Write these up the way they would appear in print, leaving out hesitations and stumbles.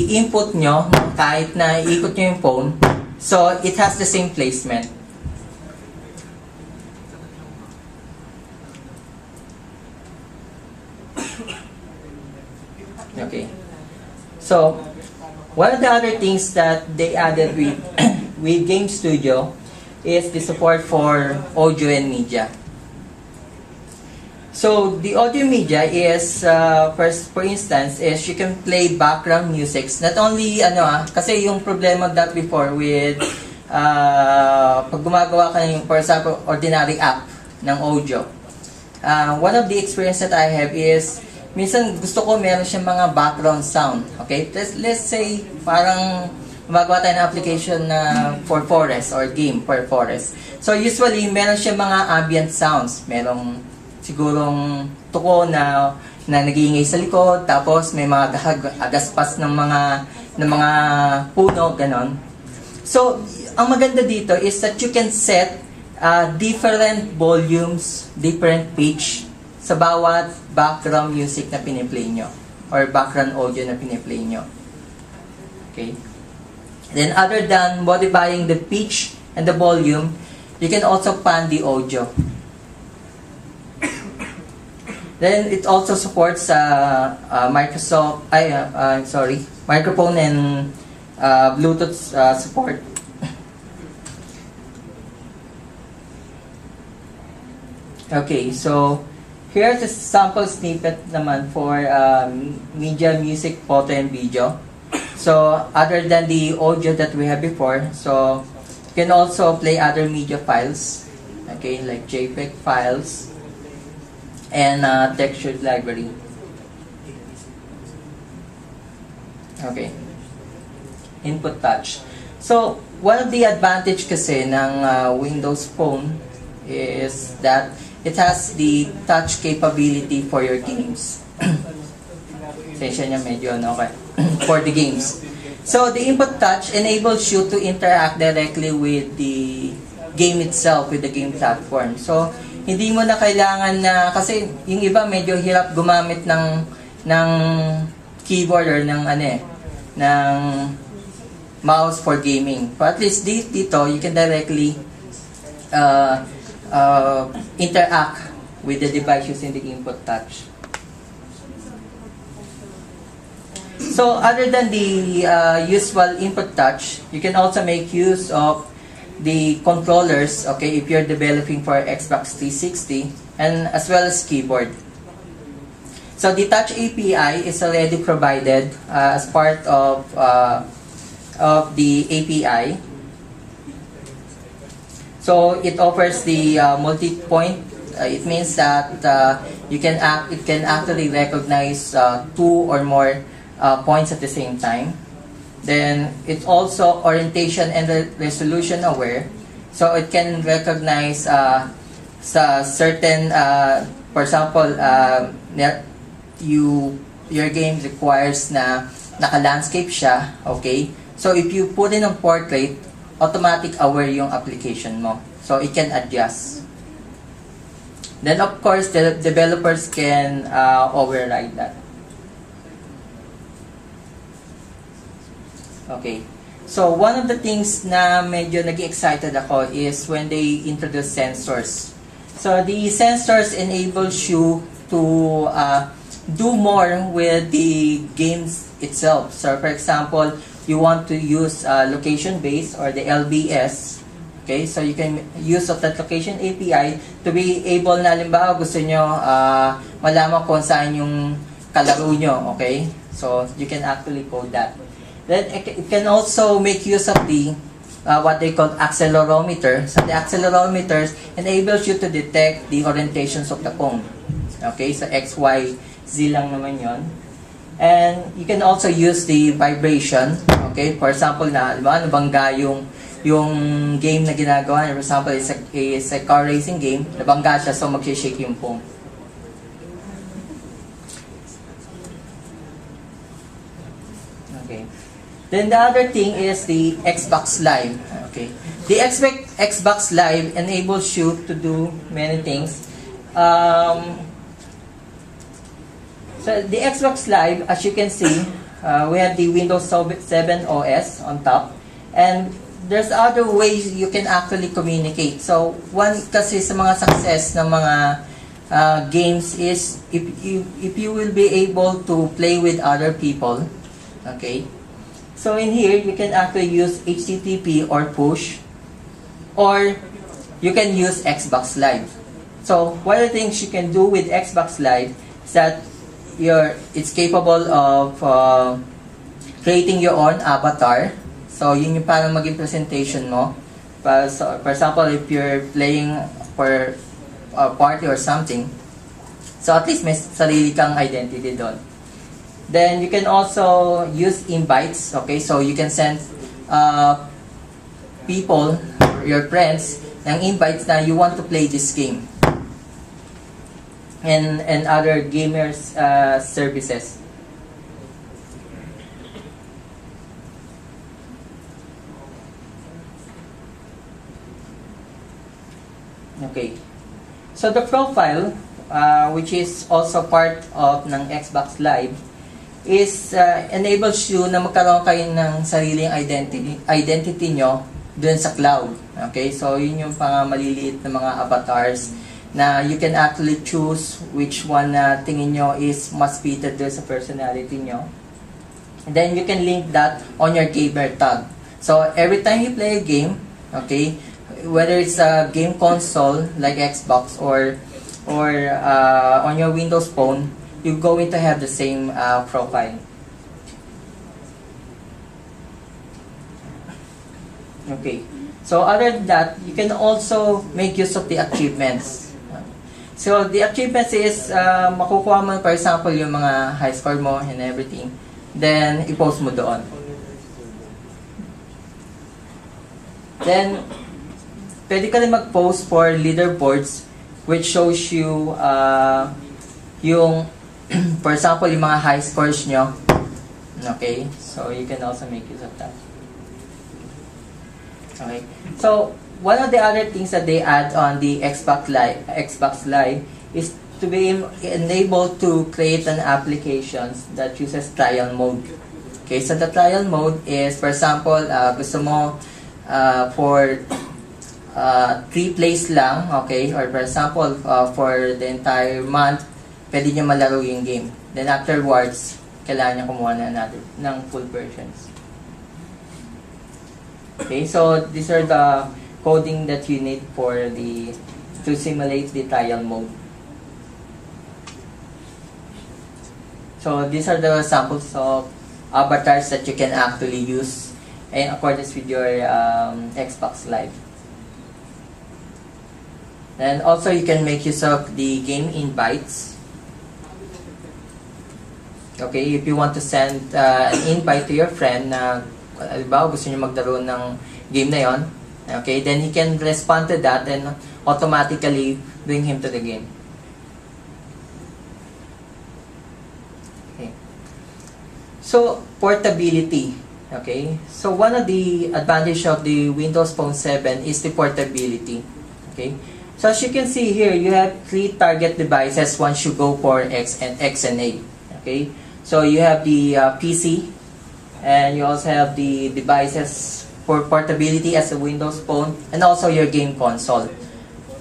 i-input nyo kahit na iikot nyo yung phone. So, it has the same placement. Okay. So, one of the other things that they added with with Game Studio is the support for audio and media. So, the audio media is, for instance, is you can play background music. Not only, kasi yung problema that before with, pag gumagawa ka ng, for example, ordinary app ng audio. One of the experience that I have is, minsan gusto ko meron siyang mga background sound. Okay? Let's say, parang gumagawa tayo ng application na for forest or game for forest. So, usually, meron siyang mga ambient sounds. Merong sigurong tuko na nag-iingay sa likod, tapos may mga agaspas ng mga puno, ganon. So, ang maganda dito is that you can set different volumes, different pitch sa bawat background music na piniplay nyo or background audio na piniplay nyo. Okay? Then, other than modifying the pitch and the volume, you can also pan the audio. Then it also supports microphone and Bluetooth support. Okay, so here's a sample snippet naman for media, music, photo, and video. So other than the audio that we have before, so you can also play other media files, okay, like JPEG files and textured library. Okay. Input touch. So, one of the advantage kasi ng Windows Phone is that it has the touch capability for your games. Sensya niya medyo okay. For the games. So, the input touch enables you to interact directly with the game itself, with the game platform. So, hindi mo na kailangan na, kasi yung iba medyo hirap gumamit ng keyboard or ng mouse for gaming. But at least dito, you can directly interact with the device using the input touch. So other than the usual input touch, you can also make use of the controllers, okay, if you're developing for Xbox 360, and as well as keyboard. So the Touch API is already provided as part of the API. So it offers the multi-point. It means that it can actually recognize 2 or more points at the same time. Then, it's also orientation and resolution aware. So, it can recognize sa certain, for example, your game requires na naka-landscape siya, okay? So, if you put in a portrait, automatic aware yung application mo. So, it can adjust. Then, of course, the developers can override that. Okay. So, one of the things na medyo nag-excited ako is when they introduce sensors. So, the sensors enables you to do more with the games itself. So, for example, you want to use location-based or the LBS. Okay, so you can use of that location API to be able na, halimbawa, gusto nyo malaman kung saan yung kalaro nyo. Okay, so you can actually code that. Then it can also make use of the what they call accelerometer. So the accelerometers enables you to detect the orientations of the phone. Okay, so X, Y, Z lang naman yon. And you can also use the vibration. Okay, for example, nabangga yung game na ginagawa. For example, it's a car racing game. Nabangga siya, so mag-shake yung phone. Okay. Then the other thing is the Xbox Live. Okay. The Xbox Live enables you to do many things. So the Xbox Live, as you can see, we have the Windows 7 OS on top, and there's other ways you can actually communicate. So one kasi sa mga success ng mga games is if you will be able to play with other people. Okay, so in here you can actually use HTTP or push, or you can use Xbox Live. So one of the things you can do with Xbox Live is that it's capable of creating your own avatar. So yun yung parang maging presentation mo. For example, if you're playing for a party or something, so at least may sarili kang identity doon. Then you can also use invites. Okay, so you can send people, your friends, ng invites na you want to play this game, and other gamers services. Okay, so the profile, which is also part of ng Xbox Live, is enables you na magkaroon kayo ng sariling identity nyo dun sa cloud. Okay, so yun yung pang maliliit na mga avatars na you can actually choose which one na tingin nyo is mas fitted dun sa personality nyo. And then you can link that on your gamer tag. So every time you play a game, okay, whether it's a game console like Xbox or on your Windows phone, you're going to have the same profile. Okay, so other than that, you can also make use of the achievements. So the achievements is makukuha mo, for example, yung mga high score mo and everything, then i-post mo doon. Then pwede ka rin mag-post for leaderboards which shows you yung for example, yung mga high scores nyo. Okay, so you can also make use of that. Okay, so one of the other things that they add on the Xbox Live is to be enabled to create an applications that uses trial mode. Okay, so the trial mode is, for example, gusto mo for 3 plays lang, okay, or for example, for the entire month, pwede nyo malaro yung game. Then afterwards, kailangan nyo kumuha ng full versions. Okay, so these are the coding that you need to simulate the trial mode. So these are the samples of avatars that you can actually use in accordance with your Xbox Live. And also you can make use of the game invites. Okay, if you want to send an invite to your friend na halimbawa gusto niyo maglaro ng game na yon, okay, then he can respond to that and automatically bring him to the game. Okay. So portability. Okay, so one of the advantages of the Windows Phone 7 is the portability. Okay, so as you can see here, you have 3 target devices once you go for X and A. Okay, so you have the PC, and you also have the devices for portability as a Windows Phone, and also your game console.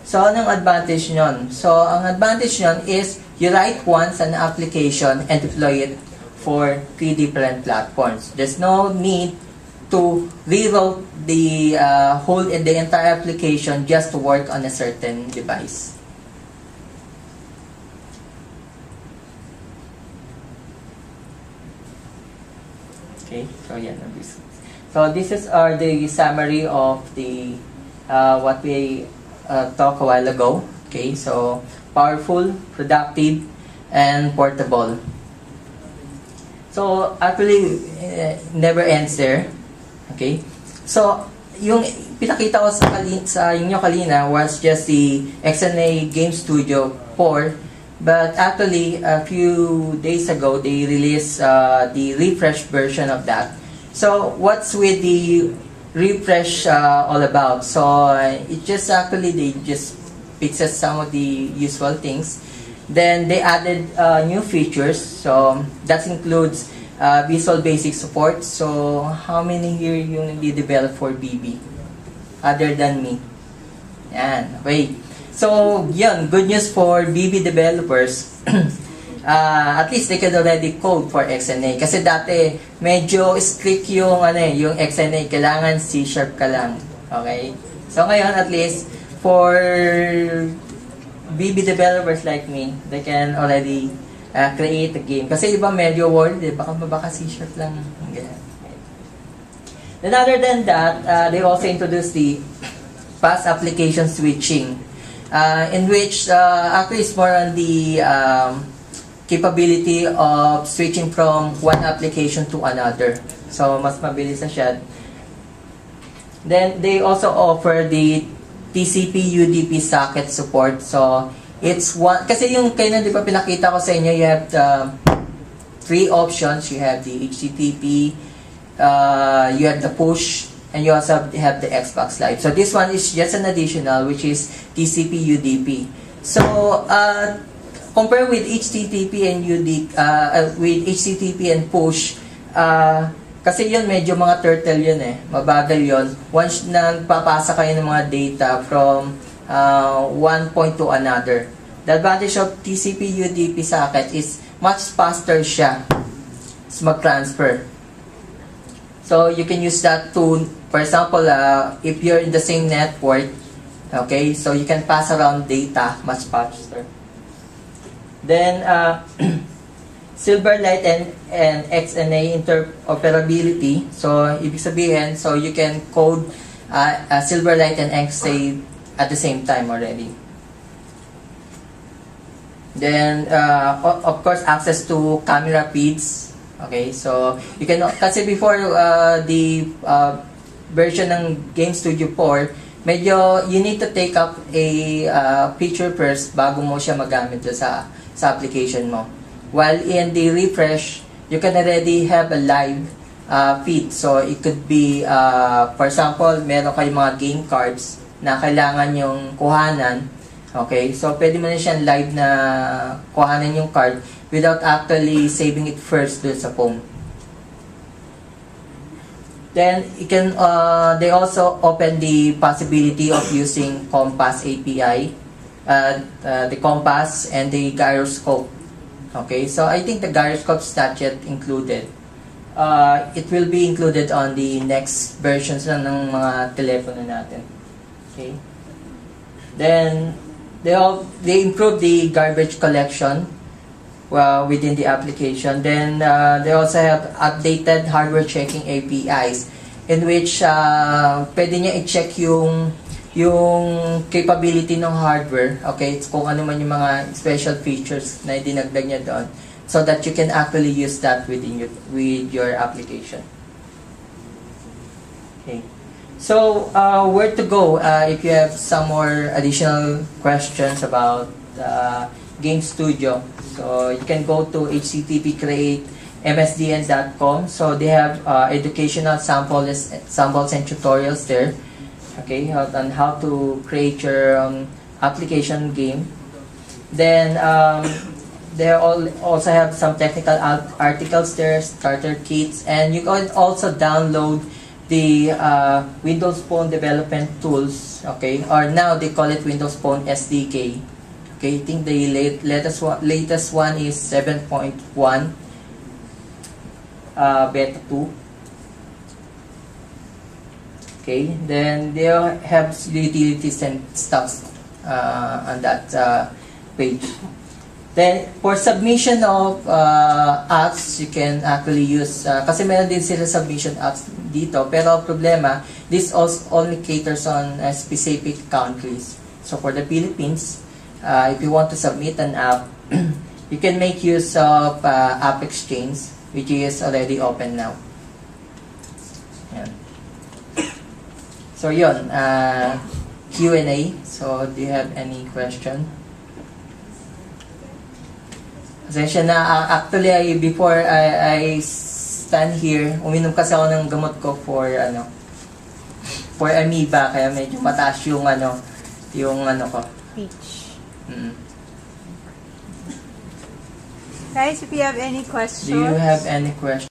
So anong advantage nyon? So ang advantage nyon is you write once an application and deploy it for 3 different platforms. There's no need to rewrite the the entire application just to work on a certain device. Okay, so yeah, so this is the summary of the what we talked a while ago. Okay, so powerful, productive, and portable. So actually, never ends there. Okay, so yung pinakita ko sa inyo kanina was just the XNA Game Studio 4, but actually a few days ago they released the refresh version of that. So what's with the refresh all about? So it just actually they just fixes some of the usual things. Then they added new features. So that includes Visual Basic support. So, how many here yung nagde-develop for BB? Other than me. Yan, okay. So, yun, good news for BB developers. At least they can already code for XNA. Kasi dati, medyo strict yung, yung XNA. Kailangan C# ka lang. Okay? So, ngayon, at least, for BB developers like me, they can already create a game. Kasi iba medyo world, baka C# lang. Ganyan. Then other than that, they also introduced the fast application switching, in which actually it's more on the capability of switching from one application to another. So, mas mabilis na siya. Then, they also offer the TCP UDP socket support. So, it's one, kasi yung kayo na di ba pinakita ko sa inyo, you have the three options. You have the HTTP, you have the push, and you also have the Xbox Live. So, this one is just an additional, which is TCP UDP. So, compare with HTTP and UDP, with HTTP and push, kasi yun medyo mga turtle yun mabagal yun. Once na nagpapasa kayo ng mga data from one point to another. The advantage of TCP UDP socket is much faster siya mag-transfer. So you can use that to, for example, if you're in the same network, okay, so you can pass around data much faster. Then, Silverlight and XNA interoperability. So, ibig sabihin, so you can code Silverlight and XNA at the same time already. Then, of course, access to camera feeds. Okay, so you can, kasi before the version ng Game Studio 4, medyo you need to take up a feature first bago mo siya magamit sa application mo. While in the refresh, you can already have a live feed. So, it could be, for example, meron kayong mga game cards na kailangan yung kuhanan. Okay? So, pwede mo na siyang live na kuhanan yung card without actually saving it first dun sa phone. Then, you can, they also open the possibility of using Compass API, the Compass and the gyroscope. Okay, so I think the gyroscope is not yet included. It will be included on the next versions ng mga telepono natin. Okay. Then they improve the garbage collection within the application. Then they also have updated hardware checking APIs in which pwede niya i-check yung capability ng hardware, okay, kung ano man yung mga special features na dinagdag niya doon, so that you can actually use that with your application. Okay. So, where to go if you have some more additional questions about Game Studio? So, you can go to http://create.msdn.com. So, they have educational samples and tutorials there. Okay, on how to create your application game. Then they also have some technical articles there, starter kits, and you can also download the Windows Phone development tools. Okay, or now they call it Windows Phone SDK. Okay, I think the latest one is 7.1 beta 2. Okay, then they have utilities and stuff on that page. Then, for submission of apps, you can actually use, kasi meron din sila submission apps dito, pero problema, this also only caters on specific countries. So, for the Philippines, if you want to submit an app, you can make use of App Exchange, which is already open now. Yan. So yun, Q&A. So do you have any question? Pasensya na, actually before I stand here, uminom kasi ako ng gamot ko for amoeba, kaya medyo mataas yung ko. Peach. Guys, if you have any questions. Do you have any questions?